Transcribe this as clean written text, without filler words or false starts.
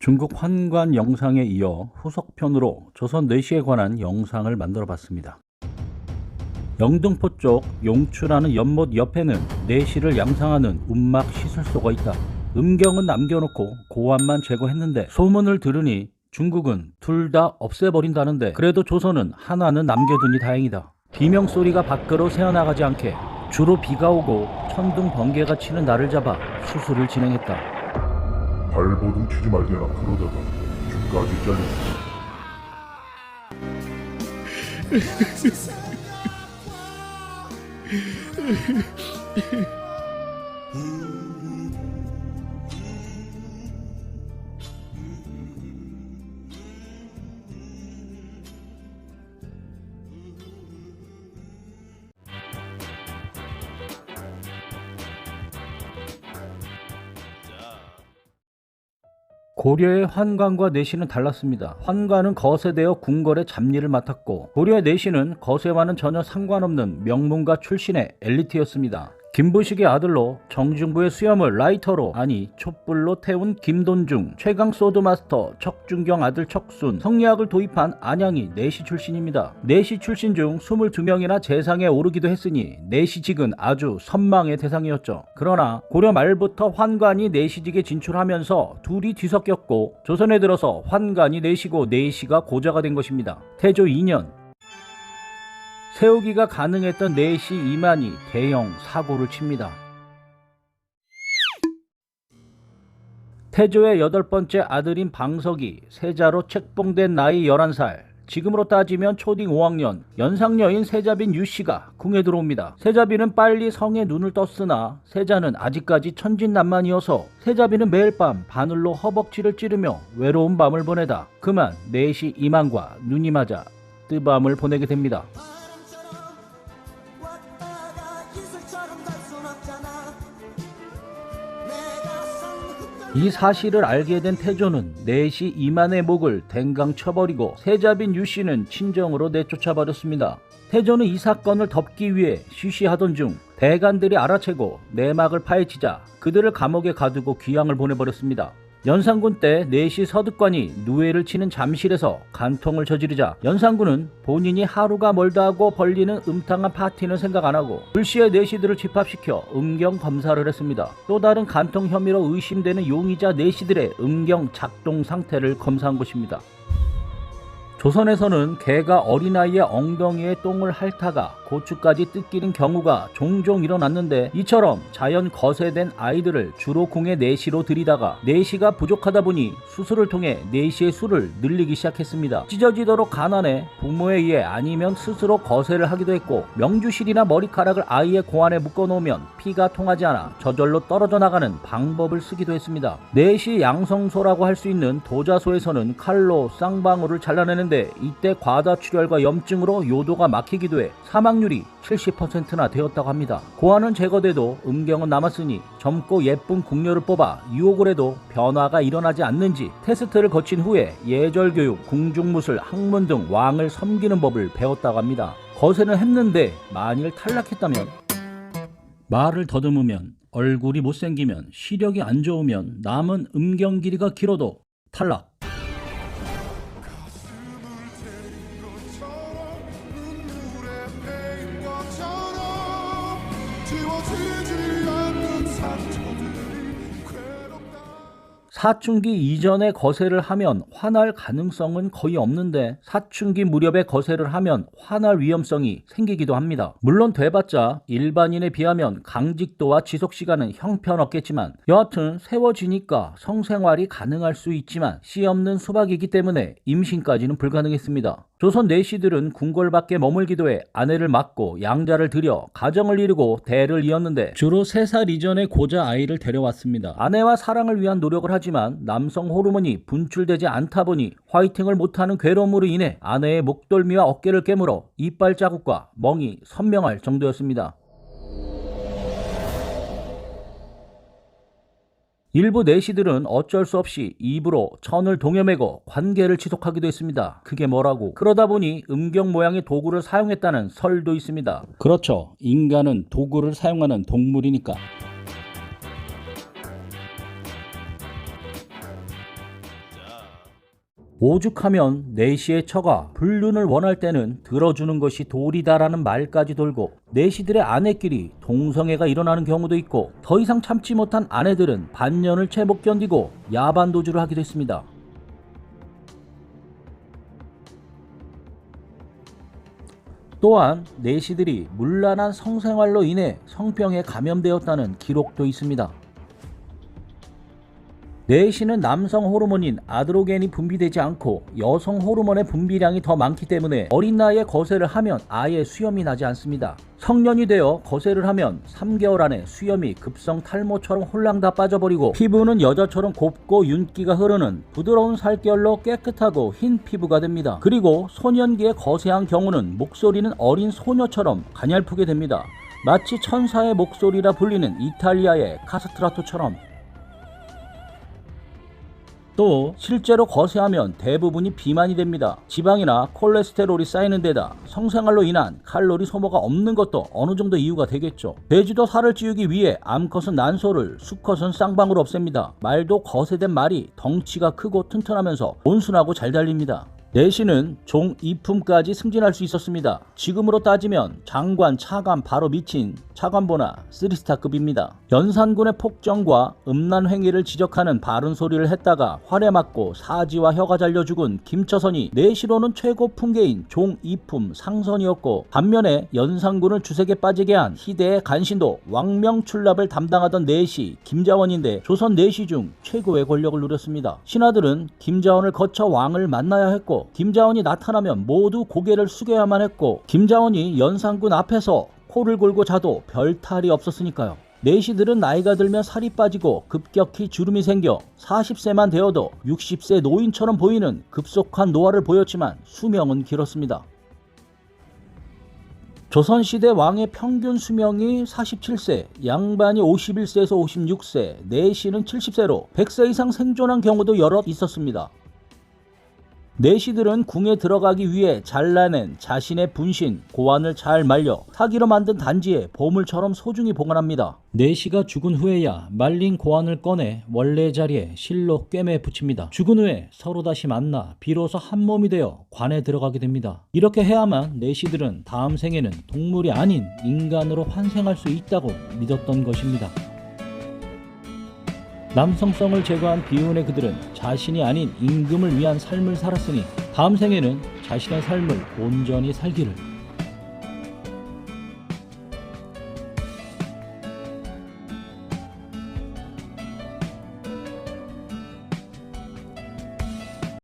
중국 환관 영상에 이어 후속편으로 조선 내시에 관한 영상을 만들어 봤습니다. 영등포 쪽 용추라는 연못 옆에는 내시를 양상하는 운막 시술소가 있다. 음경은 남겨놓고 고안만 제거했는데 소문을 들으니 중국은 둘 다 없애버린다는데 그래도 조선은 하나는 남겨두니 다행이다. 비명 소리가 밖으로 새어나가지 않게 주로 비가 오고 천둥 번개가 치는 날을 잡아 수술을 진행했다. 발버둥 치지 말게나 그러다가 죽까지 잘렸어. 고려의 환관과 내시는 달랐습니다. 환관은 거세에 대어 궁궐의 잡일을 맡았고 고려의 내시는 거세와는 전혀 상관없는 명문가 출신의 엘리트였습니다. 김부식의 아들로 정중부의 수염을 라이터로 아니 촛불로 태운 김돈중, 최강 소드마스터 척준경 아들 척순, 성리학을 도입한 안양이 내시 출신입니다. 내시 출신 중 22명이나 재상에 오르기도 했으니 내시직은 아주 선망의 대상이었죠. 그러나 고려 말부터 환관이 내시직에 진출하면서 둘이 뒤섞였고 조선에 들어서 환관이 내시고 내시가 고자가 된 것입니다. 태조 2년 세우기가 가능했던 내시 이만이 대형 사고를 칩니다. 태조의 8번째 아들인 방석이 세자로 책봉된 나이 11살, 지금으로 따지면 초딩 5학년, 연상녀인 세자빈 유씨가 궁에 들어옵니다. 세자빈은 빨리 성에 눈을 떴으나 세자는 아직까지 천진난만이어서 세자빈은 매일 밤 바늘로 허벅지를 찌르며 외로운 밤을 보내다 그만 내시 이만과 눈이 맞아 뜨밤을 보내게 됩니다. 이 사실을 알게 된 태조는 내시 이만의 목을 댕강 쳐버리고 세자빈 유씨는 친정으로 내쫓아버렸습니다. 태조는 이 사건을 덮기 위해 쉬쉬하던 중 대간들이 알아채고 내막을 파헤치자 그들을 감옥에 가두고 귀양을 보내버렸습니다. 연산군 때 내시 서득관이 누에를 치는 잠실에서 간통을 저지르자 연산군은 본인이 하루가 멀다 하고 벌리는 음탕한 파티는 생각 안하고 불시에 내시들을 집합시켜 음경 검사를 했습니다. 또 다른 간통 혐의로 의심되는 용의자 내시들의 음경 작동 상태를 검사한 것입니다. 조선에서는 개가 어린아이의 엉덩이에 똥을 핥다가 고추까지 뜯기는 경우가 종종 일어났는데 이처럼 자연 거세된 아이들을 주로 궁의 내시로 들이다가 내시가 부족하다 보니 수술을 통해 내시의 수를 늘리기 시작했습니다. 찢어지도록 가난해 부모에 의해 아니면 스스로 거세를 하기도 했고 명주실이나 머리카락을 아이의 고안에 묶어놓으면 피가 통하지 않아 저절로 떨어져 나가는 방법을 쓰기도 했습니다. 내시 양성소라고 할 수 있는 도자소에서는 칼로 쌍방울을 잘라내는데 이때 과다출혈과 염증으로 요도가 막히기도 해 사망률이 70%나 되었다고 합니다. 고안은 제거돼도 음경은 남았으니 젊고 예쁜 궁녀를 뽑아 유혹을 해도 변화가 일어나지 않는지 테스트를 거친 후에 예절교육, 궁중무술, 학문 등 왕을 섬기는 법을 배웠다고 합니다. 거세는 했는데 만일 탈락했다면 말을 더듬으면 얼굴이 못생기면 시력이 안 좋으면 남은 음경 길이가 길어도 탈락. 사춘기 이전에 거세를 하면 화날 가능성은 거의 없는데 사춘기 무렵에 거세를 하면 화날 위험성이 생기기도 합니다. 물론 돼봤자 일반인에 비하면 강직도와 지속시간은 형편없겠지만 여하튼 세워지니까 성생활이 가능할 수 있지만 씨 없는 수박이기 때문에 임신까지는 불가능했습니다. 조선 내시들은 궁궐 밖에 머물기도 해 아내를 맡고 양자를 들여 가정을 이루고 대를 이었는데 주로 3살 이전의 고자 아이를 데려왔습니다. 아내와 사랑을 위한 노력을 하지만 남성 호르몬이 분출되지 않다 보니 화이팅을 못하는 괴로움으로 인해 아내의 목덜미와 어깨를 깨물어 이빨 자국과 멍이 선명할 정도였습니다. 일부 내시들은 어쩔 수 없이 입으로 천을 동여매고 관계를 지속하기도 했습니다. 그게 뭐라고? 그러다 보니 음경 모양의 도구를 사용했다는 설도 있습니다. 그렇죠. 인간은 도구를 사용하는 동물이니까. 오죽하면 내시의 처가 불륜을 원할 때는 들어주는 것이 도리다라는 말까지 돌고 내시들의 아내끼리 동성애가 일어나는 경우도 있고 더 이상 참지 못한 아내들은 반년을 채 못 견디고 야반도주를 하기도 했습니다. 또한 내시들이 문란한 성생활로 인해 성병에 감염되었다는 기록도 있습니다. 내시는 남성 호르몬인 아드로겐이 분비되지 않고 여성 호르몬의 분비량이 더 많기 때문에 어린 나이에 거세를 하면 아예 수염이 나지 않습니다. 성년이 되어 거세를 하면 3개월 안에 수염이 급성 탈모처럼 홀랑 다 빠져버리고 피부는 여자처럼 곱고 윤기가 흐르는 부드러운 살결로 깨끗하고 흰 피부가 됩니다. 그리고 소년기에 거세한 경우는 목소리는 어린 소녀처럼 가냘프게 됩니다. 마치 천사의 목소리라 불리는 이탈리아의 카스트라토처럼. 또 실제로 거세하면 대부분이 비만이 됩니다. 지방이나 콜레스테롤이 쌓이는 데다 성생활로 인한 칼로리 소모가 없는 것도 어느 정도 이유가 되겠죠. 돼지도 살을 찌우기 위해 암컷은 난소를, 수컷은 쌍방울 없앱니다. 말도 거세된 말이 덩치가 크고 튼튼하면서 온순하고 잘 달립니다. 내시는 종 2품까지 승진할 수 있었습니다. 지금으로 따지면 장관, 차관 바로 미친 차관보나 3스타급입니다. 연산군의 폭정과 음란 행위를 지적하는 바른 소리를 했다가 활에 맞고 사지와 혀가 잘려 죽은 김처선이 내시로는 최고 품계인 종 2품 상선이었고, 반면에 연산군을 주색에 빠지게 한 희대의 간신도 왕명출납을 담당하던 내시 김자원인데 조선 내시 중 최고의 권력을 누렸습니다. 신하들은 김자원을 거쳐 왕을 만나야 했고 김자원이 나타나면 모두 고개를 숙여야만 했고 김자원이 연산군 앞에서 코를 골고 자도 별 탈이 없었으니까요. 내시들은 나이가 들면 살이 빠지고 급격히 주름이 생겨 40세만 되어도 60세 노인처럼 보이는 급속한 노화를 보였지만 수명은 길었습니다. 조선시대 왕의 평균 수명이 47세, 양반이 51세에서 56세, 내시는 70세로 100세 이상 생존한 경우도 여럿 있었습니다. 내시들은 궁에 들어가기 위해 잘라낸 자신의 분신, 고환을 잘 말려 사기로 만든 단지에 보물처럼 소중히 보관합니다. 내시가 죽은 후에야 말린 고환을 꺼내 원래 자리에 실로 꿰매 붙입니다. 죽은 후에 서로 다시 만나 비로소 한 몸이 되어 관에 들어가게 됩니다. 이렇게 해야만 내시들은 다음 생에는 동물이 아닌 인간으로 환생할 수 있다고 믿었던 것입니다. 남성성을 제거한 비운의 그들은 자신이 아닌 임금을 위한 삶을 살았으니 다음 생에는 자신의 삶을 온전히 살기를